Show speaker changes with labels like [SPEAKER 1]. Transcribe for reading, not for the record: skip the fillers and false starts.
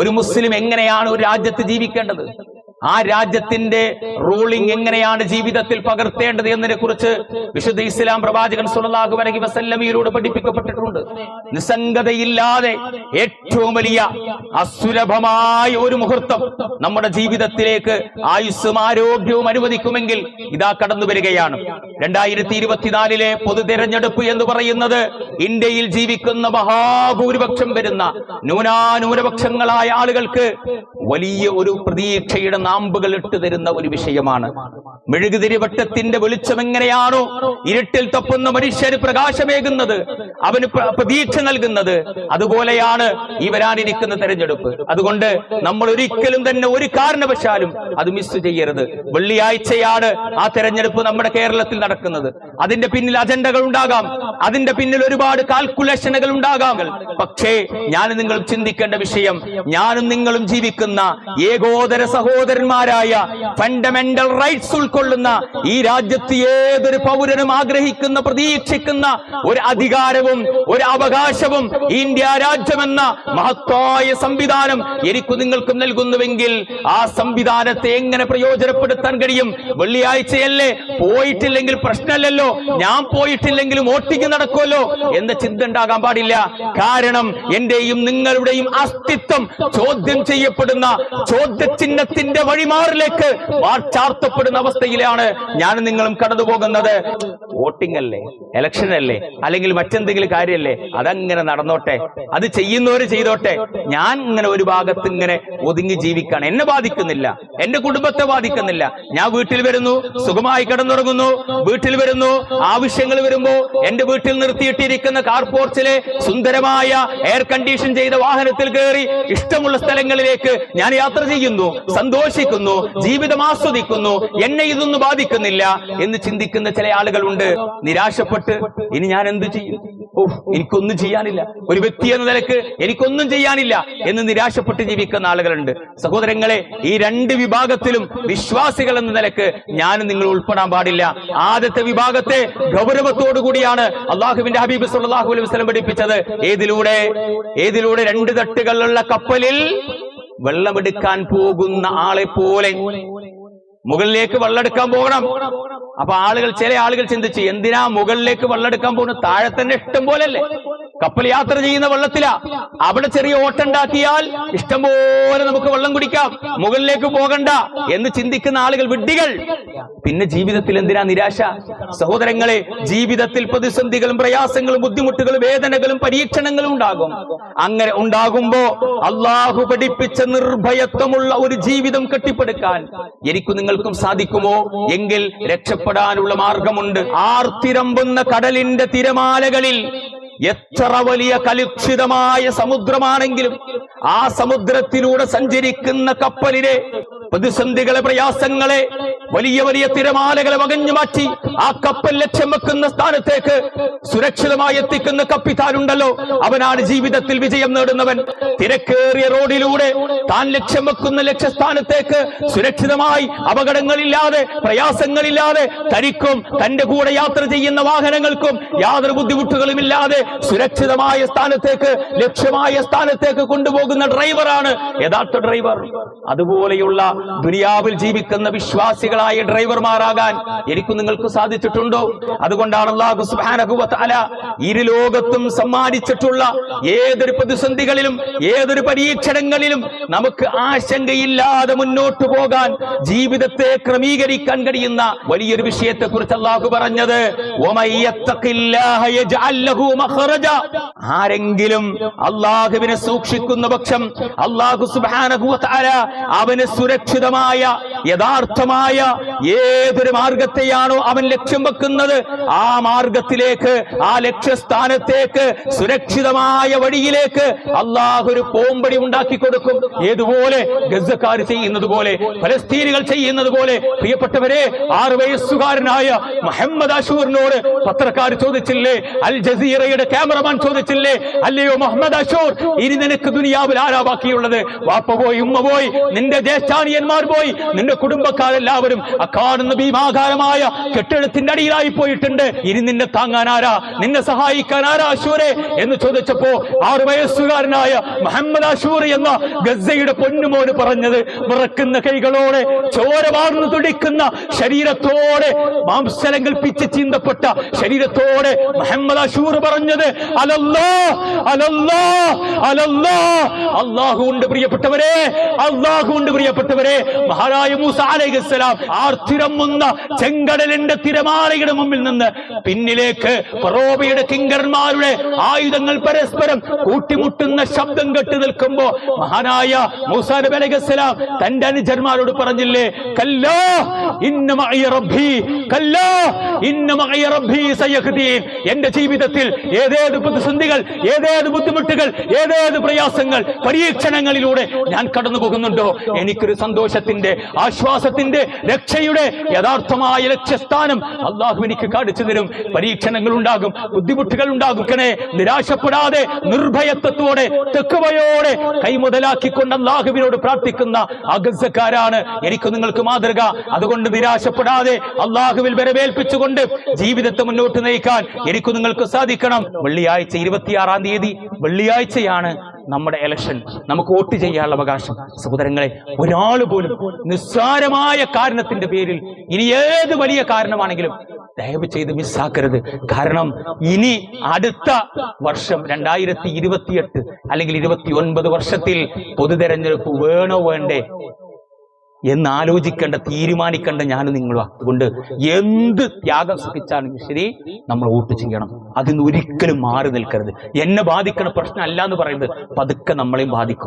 [SPEAKER 1] ഒരു മുസ്ലിം എങ്ങനെയാണ് ഒരു രാജ്യത്ത് ജീവിക്കേണ്ടത്, ആ രാജ്യത്തിന്റെ റൂളിംഗ് എങ്ങനെയാണ് ജീവിതത്തിൽ പകർത്തേണ്ടത് എന്നതിനെ കുറിച്ച് വിശുദ്ധ ഇസ്ലാം പ്രവാചകൻ സ്വല്ലല്ലാഹു അലൈഹി വസല്ലമയിലൂടെ പഠിപ്പിക്കപ്പെട്ടിട്ടുണ്ട്. നിസ്സംഗതയില്ലാതെ ഏറ്റവും വലിയ അസുലഭമായ ഒരു മുഹൂർത്തം നമ്മുടെ ജീവിതത്തിലേക്ക് ആയുസ്സും ആരോഗ്യവും അനുവദിക്കുമെങ്കിൽ ഇതാ കടന്നു വരികയാണ്. 2024 പൊതു തെരഞ്ഞെടുപ്പ് എന്ന് പറയുന്നത് ഇന്ത്യയിൽ ജീവിക്കുന്ന മഹാഭൂരിപക്ഷം വരുന്ന ന്യൂനാന്യൂനപക്ഷങ്ങളായ ആളുകൾക്ക് വലിയ ഒരു പ്രതീക്ഷയുടെ നാമ്പുകൾ ഇട്ടു തരുന്ന ഒരു വിഷയമാണ്. മെഴുകുതിരി വട്ടത്തിന്റെ വെളിച്ചം എങ്ങനെയാണോ ഇരുട്ടിൽ തപ്പുന്ന മനുഷ്യന് പ്രകാശമേകുന്നത്, അവന് പ്രതീക്ഷ നൽകുന്നത്, അതുപോലെയാണ് ഈ വരാനിരിക്കുന്ന തെരഞ്ഞെടുപ്പ്. അതുകൊണ്ട് നമ്മൾ ഒരിക്കലും തന്നെ ഒരു കാരണവശാലും അത് മിസ് ചെയ്യരുത്. വെള്ളിയാഴ്ചയാണ് ആ തെരഞ്ഞെടുപ്പ് നമ്മുടെ കേരളത്തിൽ നടക്കുന്നത്. അതിന്റെ പിന്നിൽ അജണ്ടകൾ ഉണ്ടാകാം, അതിന്റെ പിന്നിൽ ഒരുപാട് കാൽക്കുലേഷനുകൾ ഉണ്ടാകാം. പക്ഷേ ഞാൻ നിങ്ങൾ ചിന്തിക്കേണ്ട വിഷയം, ഞാനും നിങ്ങളും ജീവിക്കുന്ന ഏകോദര സഹോദരന്മാരായ ഫണ്ടമെന്റൽ റൈറ്റ്സ് ഉൾക്കൊള്ളുന്ന ഈ രാജ്യത്ത് ഏതൊരു പൗരനും ആഗ്രഹിക്കുന്ന പ്രതീക്ഷിക്കുന്ന ഒരു അധികാരവും ഒരു അവകാശവും ഇന്ത്യ രാജ്യമെന്ന മഹത്തായ സംവിധാനം എനിക്ക് നിങ്ങൾക്കും നൽകുന്നുവെങ്കിൽ ആ സംവിധാനത്തെ എങ്ങനെ പ്രയോജനപ്പെടുത്താൻ കഴിയും? വെള്ളിയാഴ്ചയല്ലേ, പോയിട്ടില്ലെങ്കിൽ പ്രശ്നമല്ലല്ലോ, ഞാൻ പോയിട്ടില്ലെങ്കിലും വോട്ടിംഗ് നടക്കുമല്ലോ എന്ന ചിന്ത ഉണ്ടാകാൻ പാടില്ല. കാരണം എന്റെയും നിങ്ങളുടെയും അസ്തിത്വം ചോദ്യം ചെയ്യപ്പെടുന്ന ചോദ്യചിഹ്നത്തിന്റെ വഴിമാറിലേക്ക് ചാർത്തപ്പെടുന്ന അവസ്ഥയിലാണ് ഞാൻ നിങ്ങളും കടന്നു പോകുന്നത്. വോട്ടിംഗ് അല്ലേ, ഇലക്ഷൻ അല്ലേ, അല്ലെങ്കിൽ മറ്റെന്തെങ്കിലും കാര്യമല്ലേ, അതങ്ങനെ നടന്നോട്ടെ, അത് ചെയ്യുന്നവര് ചെയ്തോട്ടെ. ഞാൻ ഇങ്ങനെ ഒരു ഭാഗത്ത് ഇങ്ങനെ ഒതുങ്ങി ജീവിക്കാണ്, എന്നെ ബാധിക്കുന്നില്ല, എന്റെ കുടുംബത്തെ ബാധിക്കുന്നില്ല. ഞാൻ വീട്ടിൽ വരുന്നു, സുഖമായി കിടന്നുറങ്ങുന്നു, വീട്ടിൽ വരുന്നു, ആവശ്യങ്ങൾ വരുമ്പോ എന്റെ വീട്ടിൽ നിർത്തിയിട്ടിരിക്കുന്ന കാർ പോർച്ചിലെ സുന്ദരമായ എയർ കണ്ടീഷൻ ചെയ്ത വാഹനത്തിൽ കയറി ഇഷ്ടമുള്ള സ്ഥലങ്ങളിലേക്ക് ഞാൻ യാത്ര ചെയ്യുന്നു, സന്തോഷിക്കുന്നു, ജീവിതം ആസ്വദിക്കുന്നു. എന്നെ ഇതൊന്നും ബാധിക്കുന്നില്ല എന്ന് ചിന്തിക്കുന്ന ചില ആളുകളുണ്ട്. നിരാശപ്പെട്ട് ഇനി ഞാൻ എന്ത് ചെയ്യും, എനിക്കൊന്നും ചെയ്യാനില്ല, ഒരു വ്യക്തി എന്ന നിലക്ക് എനിക്കൊന്നും ചെയ്യാനില്ല എന്ന് നിരാശപ്പെട്ട് ജീവിക്കുന്ന ആളുകളുണ്ട്. സഹോദരങ്ങളെ, ഈ രണ്ട് വിഭാഗത്തിലും വിശ്വാസികൾ എന്ന നിലക്ക് ഞാനും നിങ്ങൾ ഉൾപ്പെടാൻ പാടില്ല. ആദ്യത്തെ വിഭാഗത്തെ ഗൗരവത്തോടുകൂടിയാണ് അള്ളാഹുവിന്റെ ഹബീബ് സല്ലല്ലാഹു അലൈഹി വസല്ലം പഠിപ്പിച്ചത്. ഏതിലൂടെ രണ്ട് തട്ടുകളുള്ള കപ്പലിൽ വെള്ളമെടുക്കാൻ പോകുന്ന ആളെ പോലെ മുകളിലേക്ക് വെള്ളമെടുക്കാൻ പോകണം. അപ്പൊ ചില ആളുകൾ ചിന്തിച്ച്, എന്തിനാ മുകളിലേക്ക് വെള്ളമെടുക്കാൻ പോകുന്നത്? താഴെ തന്നെ ഇഷ്ടം പോലല്ലേ, കപ്പൽ യാത്ര ചെയ്യുന്ന വെള്ളത്തിലാ, അവിടെ ചെറിയ ഓട്ടുണ്ടാക്കിയാൽ ഇഷ്ടംപോലെ നമുക്ക് വെള്ളം കുടിക്കാം, മുകളിലേക്ക് പോകണ്ട എന്ന് ചിന്തിക്കുന്ന ആളുകൾ വിഡ്ഢികൾ. പിന്നെ ജീവിതത്തിൽ എന്തിനാ നിരാശ? സഹോദരങ്ങളെ, ജീവിതത്തിൽ പ്രതിസന്ധികളും പ്രയാസങ്ങളും ബുദ്ധിമുട്ടുകളും വേദനകളും പരീക്ഷണങ്ങളും ഉണ്ടാകും. അങ്ങനെ ഉണ്ടാകുമ്പോ അള്ളാഹു പഠിപ്പിച്ച നിർഭയത്വമുള്ള ഒരു ജീവിതം കെട്ടിപ്പടുക്കാൻ എനിക്ക് നിങ്ങൾക്കും സാധിക്കുമോ? എങ്കിൽ രക്ഷപ്പെടാനുള്ള മാർഗമുണ്ട്. ആർത്തിരമ്പുന്ന കടലിന്റെ തിരമാലകളിൽ എത്ര വലിയ കലുഷിതമായ സമുദ്രമാണെങ്കിലും ആ സമുദ്രത്തിലൂടെ സഞ്ചരിക്കുന്ന കപ്പലിലെ പ്രതിസന്ധികളെ, പ്രയാസങ്ങളെ, വലിയ വലിയ തിരമാലകളെ വകഞ്ഞു മാറ്റി ആ കപ്പൽ ലക്ഷ്യം വെക്കുന്ന സ്ഥാനത്തേക്ക് സുരക്ഷിതമായി എത്തിക്കുന്ന കപ്പിത്താനുണ്ടല്ലോ, അവനാണ് ജീവിതത്തിൽ വിജയം നേടുന്നവൻ. തിരക്കേറിയ റോഡിലൂടെ താൻ ലക്ഷ്യം വെക്കുന്ന ലക്ഷ്യസ്ഥാനത്തേക്ക് സുരക്ഷിതമായി, അപകടങ്ങളില്ലാതെ, പ്രയാസങ്ങളില്ലാതെ തനിക്കും തന്റെ കൂടെ യാത്ര ചെയ്യുന്ന വാഹനങ്ങൾക്കും യാതൊരു ബുദ്ധിമുട്ടുകളും ഇല്ലാതെ സുരക്ഷിതമായ സ്ഥാനത്തേക്ക്, ലക്ഷ്യമായ സ്ഥാനത്തേക്ക് കൊണ്ടുപോകുന്ന ഡ്രൈവറാണ് യഥാർത്ഥ ഡ്രൈവർ. അതുപോലെയുള്ള ദുനിയാവിൽ ജീവിക്കുന്ന വിശ്വാസികളായ ഡ്രൈവർമാരാകാൻ എനിക്ക് നിങ്ങൾക്ക് സാധിച്ചിട്ടുണ്ടോ? അതുകൊണ്ടാണ് അല്ലാഹു സുബ്ഹാനഹു വ തആല ഇരുലോകത്തും സമ്മാനിച്ചിട്ടുള്ള ഏതൊരു പ്രതിസന്ധികളിലും ഏതൊരു പരീക്ഷണങ്ങളിലും നമുക്ക് ആശങ്കയില്ലാതെ മുന്നോട്ട് പോകാൻ, ജീവിതത്തെ ക്രമീകരിക്കാൻ കഴിയുന്ന വലിയൊരു വിഷയത്തെ കുറിച്ച് അല്ലാഹു പറഞ്ഞത്, ആരെങ്കിലും അല്ലാഹുവിനെ സൂക്ഷിക്കുന്ന പക്ഷം അല്ലാഹു സുബ്ഹാനഹു വ തആല അവന് സുരക്ഷിതമായ, യഥാർത്ഥമായ ഏതൊരു മാർഗത്തെയാണോ അവൻ ലക്ഷ്യം വെക്കുന്നത്, ആ മാർഗത്തിലേക്ക്, ആ ലക്ഷ്യസ്ഥാനത്തേക്ക്, സുരക്ഷിതമായ വഴിയിലേക്ക് അല്ലാഹു ഒരു പോംപടി ഉണ്ടാക്കി കൊടുക്കും. ഏതുപോലെ ഗസക്കാർ ചെയ്യുന്നത് പോലെ, ഫലസ്തീനികൾ ചെയ്യുന്നത് പോലെ. പ്രിയപ്പെട്ടവരെ, 6 വയസ്സുകാരനായ മുഹമ്മദ് അഷൂറിനോട് പത്രക്കാർ ചോദിച്ചില്ലേ, അൽ ജസീറയുടെ ക്യാമറമാൻ ചോദിച്ചില്ലേ, അല്ലയോ മുഹമ്മദ് അഷൂർ, ഇനി നിനക്ക് ദുനിയാവിൽ ആരാ ബാക്കിയുള്ളത്? വാപ്പ പോയി, ഉമ്മ പോയി, നിന്റെ ജ്യേഷ്ഠാനിയന്മാർ പോയി, നിന്റെ നിന്റെ കുടുംബക്കാരെല്ലാവരും അക്കാണുന്ന ഭീമാകാരമായ കെട്ടിടത്തിന്റെ അടിയിലായി പോയിട്ടുണ്ട്. ഇനി നിന്നെ താങ്ങാൻ ആരാ, നിന്നെ സഹായിക്കാൻ ആരാ അശൂരെ എന്ന് ചോദിച്ചപ്പോ 6 വയസ്സുകാരനായ മുഹമ്മദ് അശൂർ എന്ന ഗസയുടെ പൊന്നുമോന് പറഞ്ഞത്, വിറക്കുന്ന കൈകളോടെ, ചോര വാർന്നു തുടിക്കുന്ന ശരീരത്തോടെ, മാംസലങ്ങൾ പിച്ച് ചീന്തപ്പെട്ട ശരീരത്തോടെ മുഹമ്മദ് അശൂർ പറഞ്ഞത്, അലല്ലാ അലല്ലാ അലല്ലാ, അല്ലാഹു ഉണ്ട് പ്രിയപ്പെട്ടവരെ, അല്ലാഹു ഉണ്ട് പ്രിയപ്പെട്ടവരെ. മഹാനായ മൂസ അലൈഹിസ്സലാം ആർത്തിരമ്മുന്ന ചെങ്കടലിന്റെ തിരമാലയുടെ മുമ്പിൽ നിന്ന് പിന്നിലേക്ക് ഫറോവയുടെ കിങ്കരന്മാരുടെ ആയുധങ്ങൾ പരസ്പരം കൂട്ടിമുട്ടുന്ന ശബ്ദം കേട്ട് നിൽക്കുമ്പോ മഹാനായ മൂസാ നബി അലൈഹിസ്സലാം തന്റെ അനുചരന്മാരോട് പറഞ്ഞില്ലേ, കല്ലാ ഇന്ന മഅയ റബ്ബി, കല്ലാ ഇന്ന മഅയ റബ്ബി സയഹ്ദീൻ. എന്റെ ജീവിതത്തിൽ ഏതേത് പ്രതിസന്ധികൾ, ഏതേത് ബുദ്ധിമുട്ടുകൾ, ഏതേത് പ്രയാസങ്ങൾ, പരീക്ഷണങ്ങളിലൂടെ ഞാൻ കടന്നു പോകുന്നുണ്ടോ, എനിക്കൊരു സന്തോഷത്തിന്റെ, ആശ്വാസത്തിന്റെ, രക്ഷയുടെ യഥാർത്ഥമായ ലക്ഷ്യസ്ഥാനം അള്ളാഹു എനിക്ക് കാണിച്ചു തരും. പരീക്ഷണങ്ങൾ ഉണ്ടാകും, ബുദ്ധിമുട്ടുകൾ ഉണ്ടാകും. നിരാശപ്പെടാതെ നിർഭയത്വത്തോടെ തെക്കുവയോടെ കൈമുതലാക്കിക്കൊണ്ട് അള്ളാഹുവിനോട് പ്രാർത്ഥിക്കുന്ന അഗസക്കാരാണ് എനിക്ക് നിങ്ങൾക്ക് മാതൃക. അതുകൊണ്ട് നിരാശപ്പെടാതെ അള്ളാഹുവിൽ വരവേൽപ്പിച്ചുകൊണ്ട് ജീവിതത്തെ മുന്നോട്ട് നയിക്കാൻ എനിക്ക് നിങ്ങൾക്ക് സാധിക്കണം. വെള്ളിയാഴ്ച 26-ാം തീയതി വെള്ളിയാഴ്ചയാണ് നമ്മുടെ ഇലക്ഷൻ. നമുക്ക് വോട്ട് ചെയ്യാനുള്ള അവകാശം. സഹോദരങ്ങളെ, ഒരാൾ പോലും നിസ്സാരമായ കാരണത്തിന്റെ പേരിൽ, ഇനി ഏത് വലിയ കാരണമാണെങ്കിലും ദയവ് ചെയ്ത് മിസ്സാക്കരുത്. കാരണം ഇനി അടുത്ത വർഷം 2028 അല്ലെങ്കിൽ 29 വർഷത്തിൽ പൊതുതെരഞ്ഞെടുപ്പ് വേണോ വേണ്ടേ എന്ന് ആലോചിക്കേണ്ട, തീരുമാനിക്കേണ്ട ഞാനും നിങ്ങളും. അതുകൊണ്ട് എന്ത് ത്യാഗം സഹിച്ചാലും ശരി നമ്മൾ വോട്ട് ചെയ്യണം. അതിന് ഒരിക്കലും മാറി നിൽക്കരുത്. എന്നെ ബാധിക്കണ പ്രശ്നം അല്ല എന്ന് പറയുന്നത് പതുക്കെ നമ്മളെയും ബാധിക്കും.